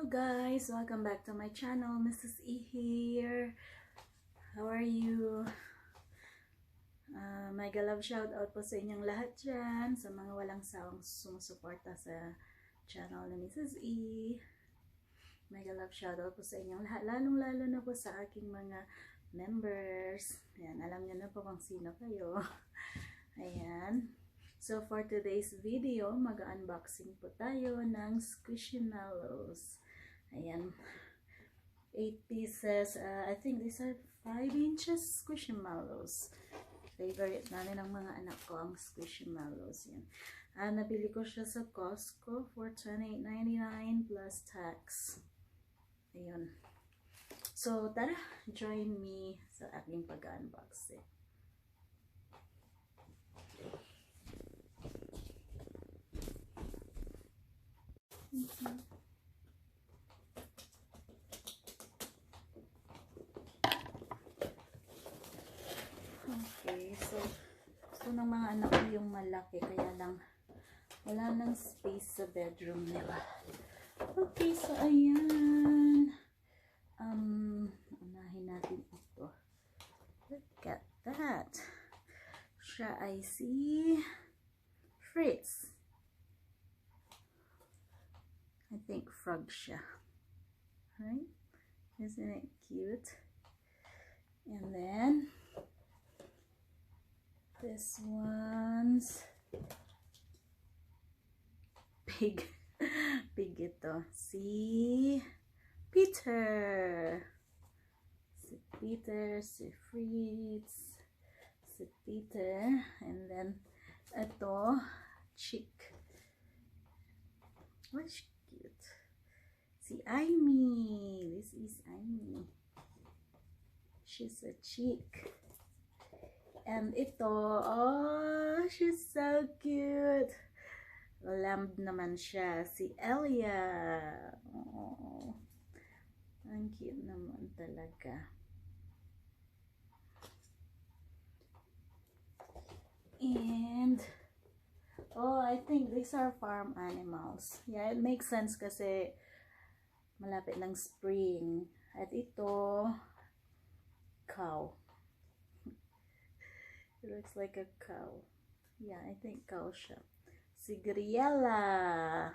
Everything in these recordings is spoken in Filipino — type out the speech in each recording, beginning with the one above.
Hello guys! Welcome back to my channel. Mrs. E here. How are you? Mega love shout out po sa inyong lahat dyan, sa mga walang sawang sumusuporta sa channel ni Mrs. E. Mega love shout out po sa inyong lahat, lalong lalo na po sa aking mga members. Ayan, alam niyo na po kung sino kayo. Ayan. So for today's video, mag-unboxing po tayo ng Squishmallows. Ayan. 8 pieces. I think these are 5 inches Squishmallows. Favorite namin ng mga anak ko ang Squishmallows. Yan. Nabili ko siya sa Costco for $28.99 plus tax. Ayun. So tara, join me sa aking pag-unboxing. Okay, so gusto ng mga anak ko yung malaki, kaya lang wala nang space sa bedroom nila. Okay, so ayan. Unahin natin ito. Look at that. Siya ay si Fritz. I think frog siya. Right? Isn't it cute? And then this one's pig. Pig ito. Si Peter. Si Peter, si Fritz, si Peter. And then ito, chick. What's cute? Si Amy. This is Amy. She's a chick. And ito, oh, she's so cute. Lamb naman siya. Si Elia. Oh, ang cute naman talaga. And oh, I think these are farm animals. Yeah, it makes sense kasi malapit ng spring. At ito, cow. It looks like a cow. Yeah, I think cow siya. Si Griela.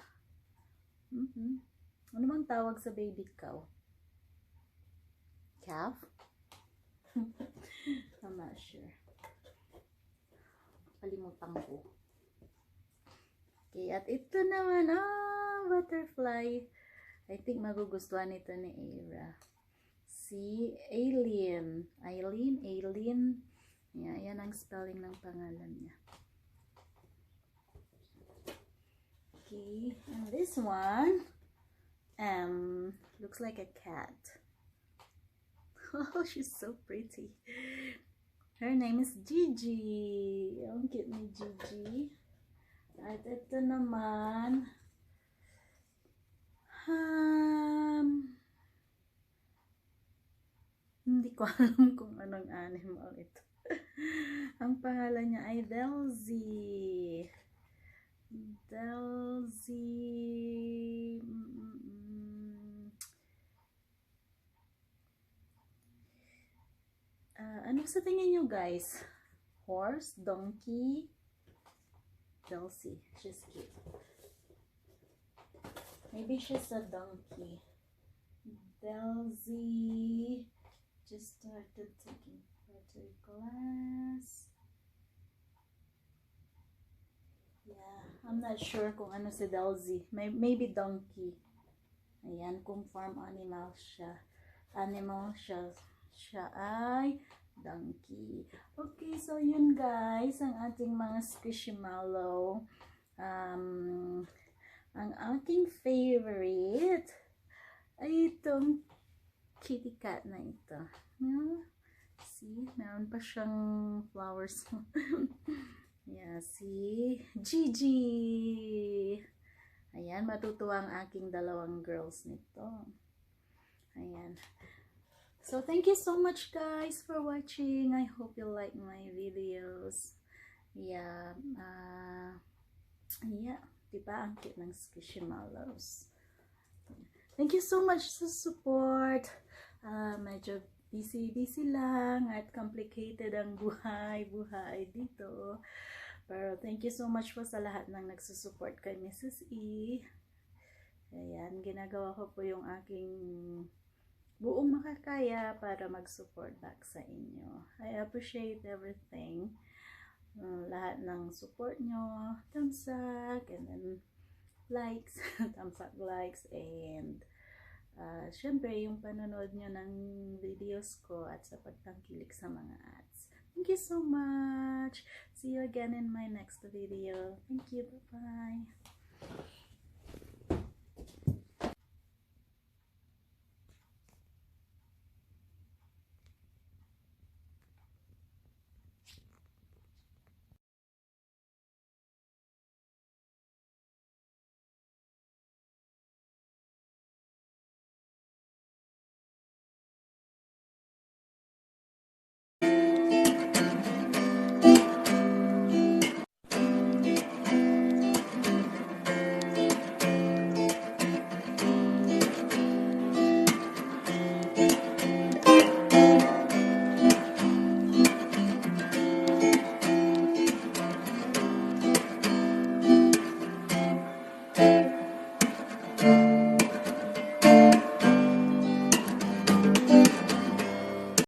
Ano bang tawag sa baby cow? Calf? I'm not sure. Kalimutan ko. Okay, at ito naman, butterfly. I think magugustuhan ito ni Era. Si Aileen. Aileen. Yeah, yan ang spelling ng pangalan niya. Okay, and this one, looks like a cat. Oh, she's so pretty. Her name is Gigi. Ang cute ni Gigi. At ito naman, hindi ko alam kung anong animal ito. Ang pangalan niya ay Delzy. Ano sa tingin nyo guys? Horse? Donkey? Delzy. She's cute. Maybe she's a donkey. Delzy just started taking pottery class. Yeah, I'm not sure kung ano si Delzy. Maybe donkey. Ayan, kung farm animal siya. Siya ay donkey. Okay, so yun guys, ang ating mga Squishmallow. Ang aking favorite ay itong kitty cat na ito. See, meron pa siyang flowers. Yeah, si Gigi. Ayan, matutuwa ang aking dalawang girls nito. Ayan. So, thank you so much guys for watching. I hope you like my videos. Yeah, diba? Ang cute ng Squishmallows. Thank you so much sa support. Medyo busy lang at complicated ang buhay dito. Pero thank you so much po sa lahat ng nagsusupport kay Mrs. E. Ayan, ginagawa ko po yung aking buong makakaya para mag-support back sa inyo. I appreciate everything. Lahat ng support nyo, thumbs up, and then likes, thumbs up, likes, and syempre yung panonood nyo ng videos ko at sa pagtangkilik sa mga ads. Thank you so much. See you again in my next video. Thank you. Bye-bye.